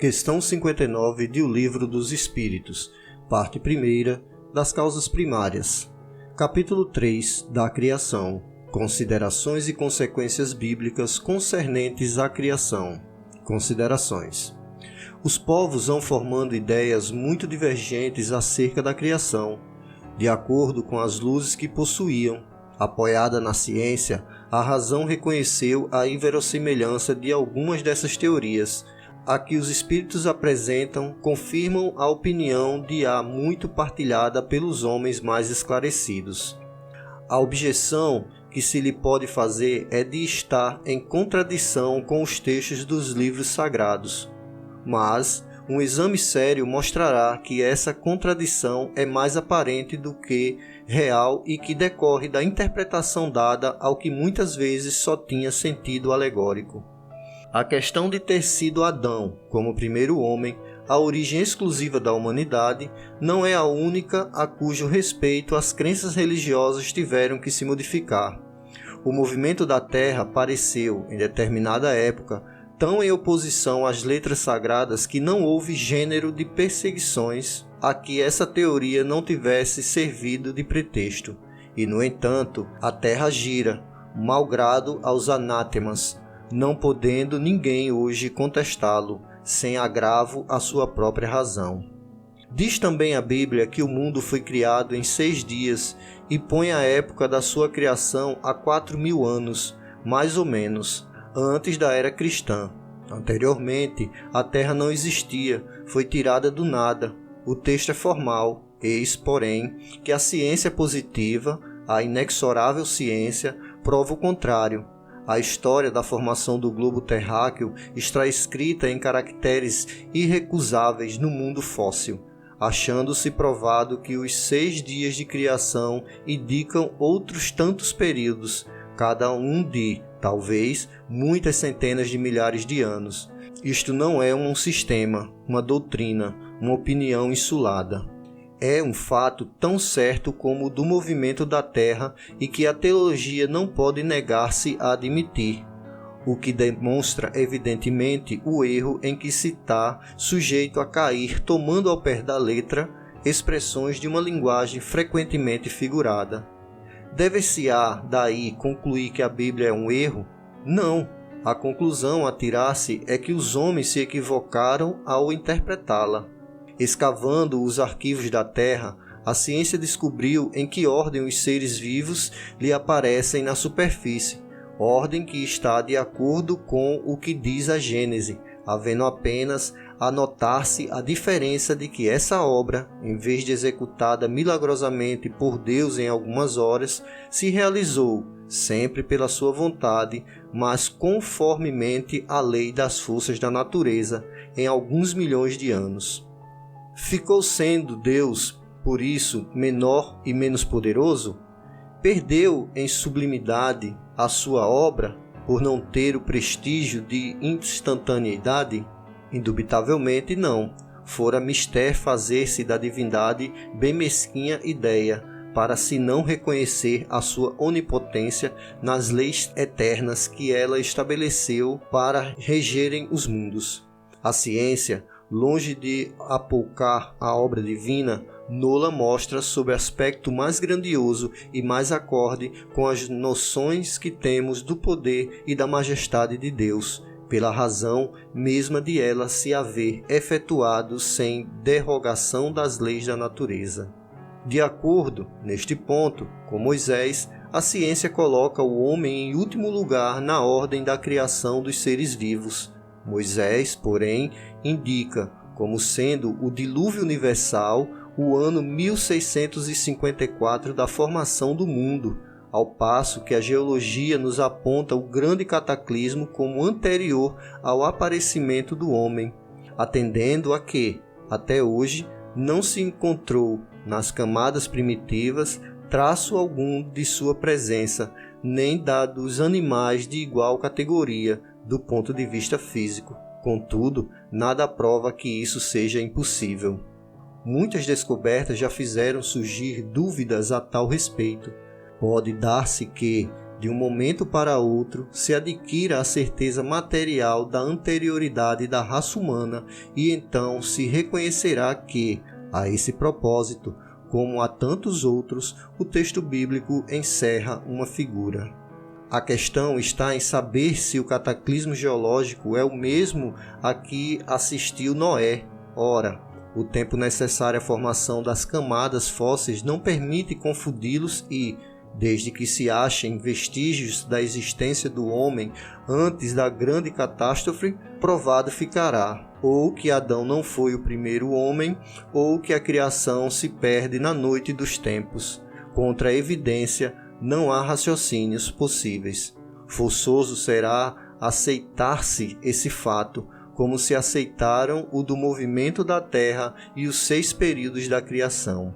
Questão 59 de O Livro dos Espíritos, parte 1, das causas primárias. Capítulo 3, da Criação. Considerações e consequências bíblicas concernentes à criação. Considerações. Os povos vão formando ideias muito divergentes acerca da criação, de acordo com as luzes que possuíam. Apoiada na ciência, a razão reconheceu a inverossimilhança de algumas dessas teorias. A que os espíritos apresentam confirmam a opinião de há muito partilhada pelos homens mais esclarecidos. A objeção que se lhe pode fazer é de estar em contradição com os textos dos livros sagrados, mas um exame sério mostrará que essa contradição é mais aparente do que real e que decorre da interpretação dada ao que muitas vezes só tinha sentido alegórico. A questão de ter sido Adão, como primeiro homem, a origem exclusiva da humanidade, não é a única a cujo respeito as crenças religiosas tiveram que se modificar. O movimento da Terra pareceu, em determinada época, tão em oposição às letras sagradas que não houve gênero de perseguições a que essa teoria não tivesse servido de pretexto. E, no entanto, a Terra gira, malgrado aos anátemas, não podendo ninguém hoje contestá-lo, sem agravo à sua própria razão. Diz também a Bíblia que o mundo foi criado em 6 dias e põe a época da sua criação a 4.000 anos, mais ou menos, antes da era cristã. Anteriormente, a Terra não existia, foi tirada do nada. O texto é formal, eis, porém, que a ciência positiva, a inexorável ciência, prova o contrário. A história da formação do globo terráqueo está escrita em caracteres irrecusáveis no mundo fóssil, achando-se provado que os 6 dias de criação indicam outros tantos períodos, cada um de, talvez, muitas centenas de milhares de anos. Isto não é um sistema, uma doutrina, uma opinião insulada. É um fato tão certo como o do movimento da Terra e que a teologia não pode negar-se a admitir, o que demonstra evidentemente o erro em que se está sujeito a cair tomando ao pé da letra expressões de uma linguagem frequentemente figurada. Deve-se-á daí concluir que a Bíblia é um erro? Não. A conclusão a tirar-se é que os homens se equivocaram ao interpretá-la. Escavando os arquivos da Terra, a ciência descobriu em que ordem os seres vivos lhe aparecem na superfície, ordem que está de acordo com o que diz a Gênese, havendo apenas a notar-se a diferença de que essa obra, em vez de executada milagrosamente por Deus em algumas horas, se realizou, sempre pela sua vontade, mas conformemente à lei das forças da natureza, em alguns milhões de anos. Ficou sendo Deus, por isso, menor e menos poderoso? Perdeu em sublimidade a sua obra por não ter o prestígio de instantaneidade? Indubitavelmente não. Fora mister fazer-se da divindade bem mesquinha ideia, para se não reconhecer a sua onipotência nas leis eternas que ela estabeleceu para regerem os mundos. A ciência, longe de apoucar a obra divina, nola mostra sob aspecto mais grandioso e mais acorde com as noções que temos do poder e da majestade de Deus, pela razão mesma de ela se haver efetuado sem derrogação das leis da natureza. De acordo, neste ponto, com Moisés, a ciência coloca o homem em último lugar na ordem da criação dos seres vivos. Moisés, porém, indica como sendo o dilúvio universal o ano 1654 da formação do mundo, ao passo que a geologia nos aponta o grande cataclismo como anterior ao aparecimento do homem, atendendo a que, até hoje, não se encontrou nas camadas primitivas traço algum de sua presença, nem da dos animais de igual categoria do ponto de vista físico. Contudo, nada prova que isso seja impossível. Muitas descobertas já fizeram surgir dúvidas a tal respeito. Pode dar-se que, de um momento para outro, se adquira a certeza material da anterioridade da raça humana e então se reconhecerá que, a esse propósito, como a tantos outros, o texto bíblico encerra uma figura. A questão está em saber se o cataclismo geológico é o mesmo a que assistiu Noé. Ora, o tempo necessário à formação das camadas fósseis não permite confundi-los e, desde que se achem vestígios da existência do homem antes da grande catástrofe, provado ficará, ou que Adão não foi o primeiro homem, ou que a criação se perde na noite dos tempos. Contra a evidência, não há raciocínios possíveis. Forçoso será aceitar-se esse fato, como se aceitaram o do movimento da Terra e os 6 períodos da criação.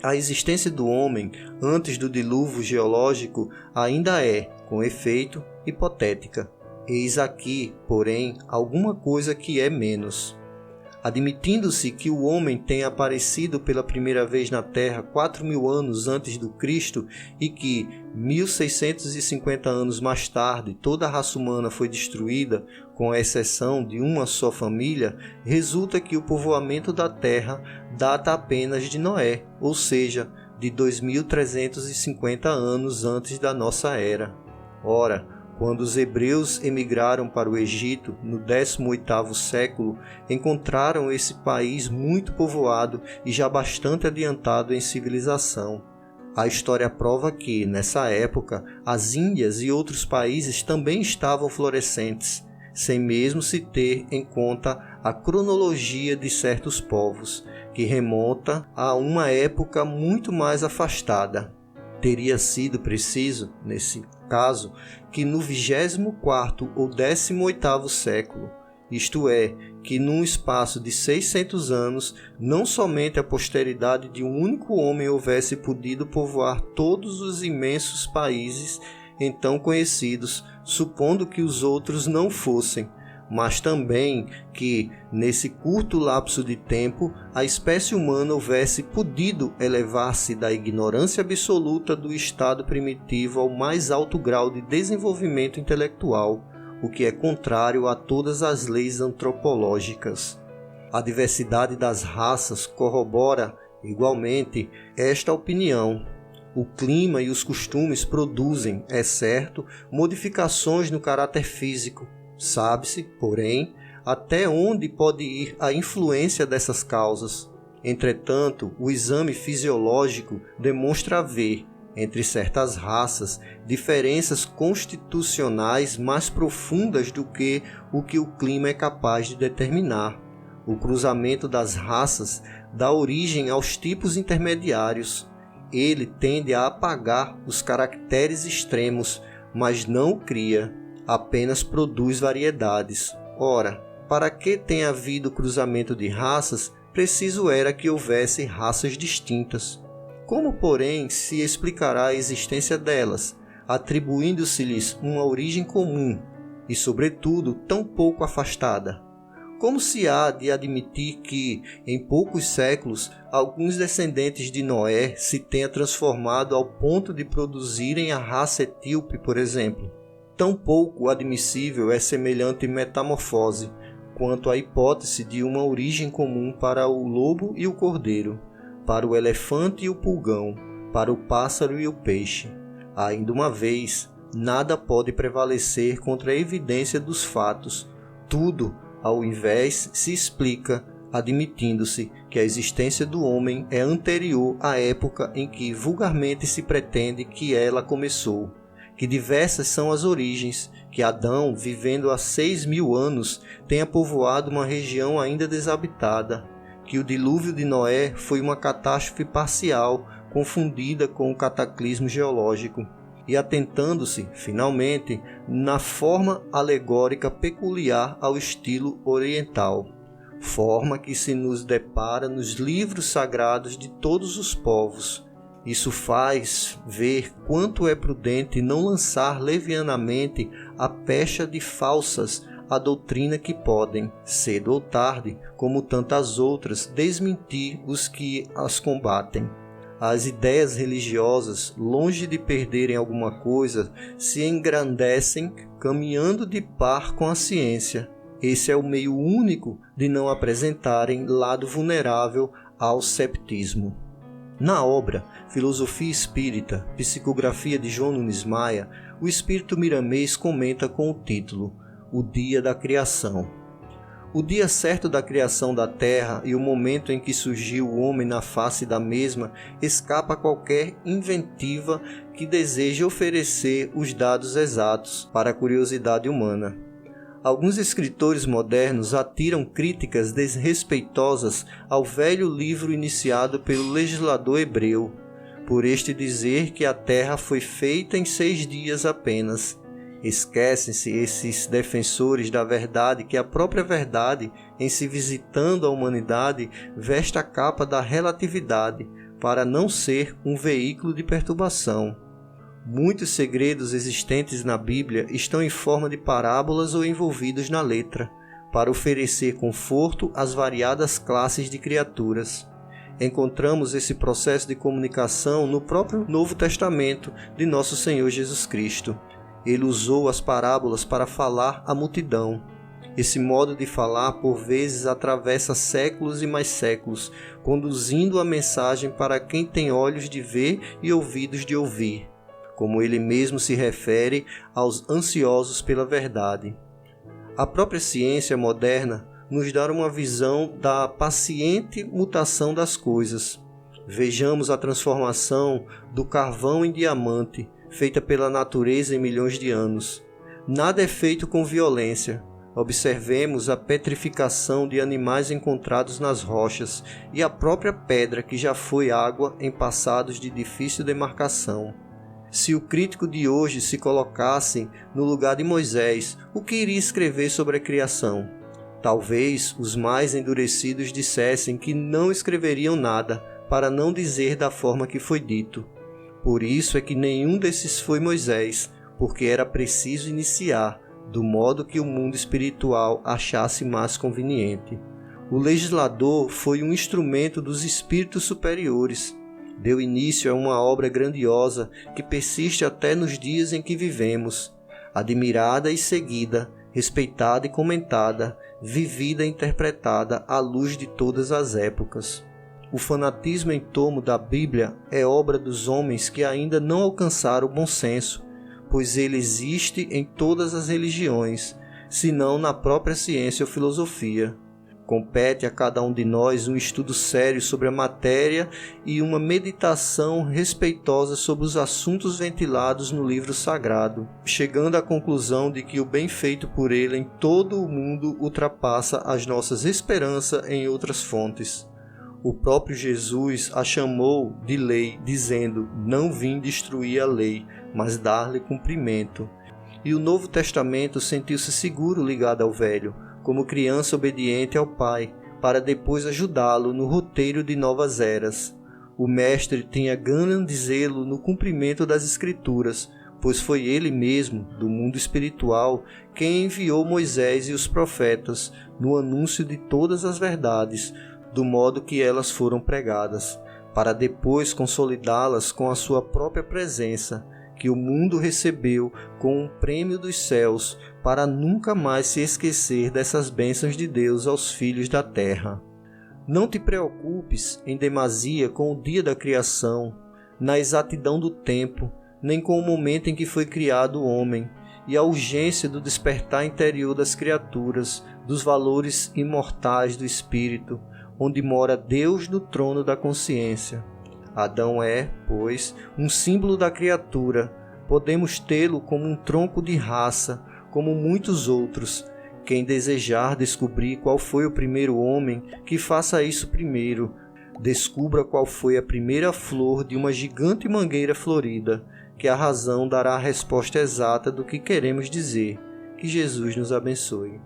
A existência do homem antes do dilúvio geológico ainda é, com efeito, hipotética. Eis aqui, porém, alguma coisa que é menos. Admitindo-se que o homem tenha aparecido pela primeira vez na Terra 4.000 anos antes do Cristo e que, 1.650 anos mais tarde, toda a raça humana foi destruída, com exceção de uma só família, resulta que o povoamento da Terra data apenas de Noé, ou seja, de 2.350 anos antes da nossa era. Ora, quando os hebreus emigraram para o Egito, no 18º século, encontraram esse país muito povoado e já bastante adiantado em civilização. A história prova que, nessa época, as Índias e outros países também estavam florescentes, sem mesmo se ter em conta a cronologia de certos povos, que remonta a uma época muito mais afastada. Teria sido preciso, nesse caso, que no 24º ou 18º século, isto é, que num espaço de 600 anos, não somente a posteridade de um único homem houvesse podido povoar todos os imensos países então conhecidos, supondo que os outros não fossem, mas também que, nesse curto lapso de tempo, a espécie humana houvesse podido elevar-se da ignorância absoluta do estado primitivo ao mais alto grau de desenvolvimento intelectual, o que é contrário a todas as leis antropológicas. A diversidade das raças corrobora, igualmente, esta opinião. O clima e os costumes produzem, é certo, modificações no caráter físico. Sabe-se, porém, até onde pode ir a influência dessas causas. Entretanto, o exame fisiológico demonstra haver, entre certas raças, diferenças constitucionais mais profundas do que o clima é capaz de determinar. O cruzamento das raças dá origem aos tipos intermediários. Ele tende a apagar os caracteres extremos, mas não o cria, apenas produz variedades. Ora, para que tenha havido cruzamento de raças, preciso era que houvesse raças distintas. Como, porém, se explicará a existência delas, atribuindo-se-lhes uma origem comum e, sobretudo, tão pouco afastada? Como se há de admitir que, em poucos séculos, alguns descendentes de Noé se tenha transformado ao ponto de produzirem a raça etíope, por exemplo? Tão pouco admissível é semelhante metamorfose, quanto a hipótese de uma origem comum para o lobo e o cordeiro, para o elefante e o pulgão, para o pássaro e o peixe. Ainda uma vez, nada pode prevalecer contra a evidência dos fatos. Tudo, ao invés, se explica, admitindo-se que a existência do homem é anterior à época em que vulgarmente se pretende que ela começou, que diversas são as origens, que Adão, vivendo há 6.000 anos, tenha povoado uma região ainda desabitada, que o dilúvio de Noé foi uma catástrofe parcial, confundida com o cataclismo geológico, e atentando-se, finalmente, na forma alegórica peculiar ao estilo oriental, forma que se nos depara nos livros sagrados de todos os povos. Isso faz ver quanto é prudente não lançar levianamente a pecha de falsas à doutrina que podem, cedo ou tarde, como tantas outras, desmentir os que as combatem. As ideias religiosas, longe de perderem alguma coisa, se engrandecem caminhando de par com a ciência. Esse é o meio único de não apresentarem lado vulnerável ao ceptismo. Na obra Filosofia Espírita, Psicografia de João Nunes Maia, o espírito miramês comenta com o título O Dia da Criação. O dia certo da criação da Terra e o momento em que surgiu o homem na face da mesma escapa a qualquer inventiva que deseje oferecer os dados exatos para a curiosidade humana. Alguns escritores modernos atiram críticas desrespeitosas ao velho livro iniciado pelo legislador hebreu, por este dizer que a Terra foi feita em 6 dias apenas. Esquecem-se esses defensores da verdade que a própria verdade, em se visitando a humanidade, veste a capa da relatividade para não ser um veículo de perturbação. Muitos segredos existentes na Bíblia estão em forma de parábolas ou envolvidos na letra, para oferecer conforto às variadas classes de criaturas. Encontramos esse processo de comunicação no próprio Novo Testamento de Nosso Senhor Jesus Cristo. Ele usou as parábolas para falar à multidão. Esse modo de falar, por vezes, atravessa séculos e mais séculos, conduzindo a mensagem para quem tem olhos de ver e ouvidos de ouvir, como ele mesmo se refere aos ansiosos pela verdade. A própria ciência moderna nos dá uma visão da paciente mutação das coisas. Vejamos a transformação do carvão em diamante, feita pela natureza em milhões de anos. Nada é feito com violência. Observemos a petrificação de animais encontrados nas rochas e a própria pedra que já foi água em passados de difícil demarcação. Se o crítico de hoje se colocasse no lugar de Moisés, o que iria escrever sobre a criação? Talvez os mais endurecidos dissessem que não escreveriam nada, para não dizer da forma que foi dito. Por isso é que nenhum desses foi Moisés, porque era preciso iniciar do modo que o mundo espiritual achasse mais conveniente. O legislador foi um instrumento dos espíritos superiores. Deu início a uma obra grandiosa que persiste até nos dias em que vivemos, admirada e seguida, respeitada e comentada, vivida e interpretada à luz de todas as épocas. O fanatismo em torno da Bíblia é obra dos homens que ainda não alcançaram o bom senso, pois ele existe em todas as religiões, se não na própria ciência ou filosofia. Compete a cada um de nós um estudo sério sobre a matéria e uma meditação respeitosa sobre os assuntos ventilados no livro sagrado, chegando à conclusão de que o bem feito por ele em todo o mundo ultrapassa as nossas esperanças em outras fontes. O próprio Jesus a chamou de lei, dizendo: não vim destruir a lei, mas dar-lhe cumprimento. E o Novo Testamento sentiu-se seguro ligado ao Velho, como criança obediente ao Pai, para depois ajudá-lo no roteiro de novas eras. O Mestre tinha grande zelo no cumprimento das Escrituras, pois foi ele mesmo, do mundo espiritual, quem enviou Moisés e os profetas no anúncio de todas as verdades, do modo que elas foram pregadas, para depois consolidá-las com a sua própria presença, que o mundo recebeu com um prêmio dos céus, para nunca mais se esquecer dessas bênçãos de Deus aos filhos da terra. Não te preocupes em demasia com o dia da criação, na exatidão do tempo, nem com o momento em que foi criado o homem, e a urgência do despertar interior das criaturas, dos valores imortais do espírito, onde mora Deus no trono da consciência. Adão é, pois, um símbolo da criatura. Podemos tê-lo como um tronco de raça, como muitos outros. Quem desejar descobrir qual foi o primeiro homem, que faça isso primeiro. Descubra qual foi a primeira flor de uma gigante mangueira florida, que a razão dará a resposta exata do que queremos dizer. Que Jesus nos abençoe.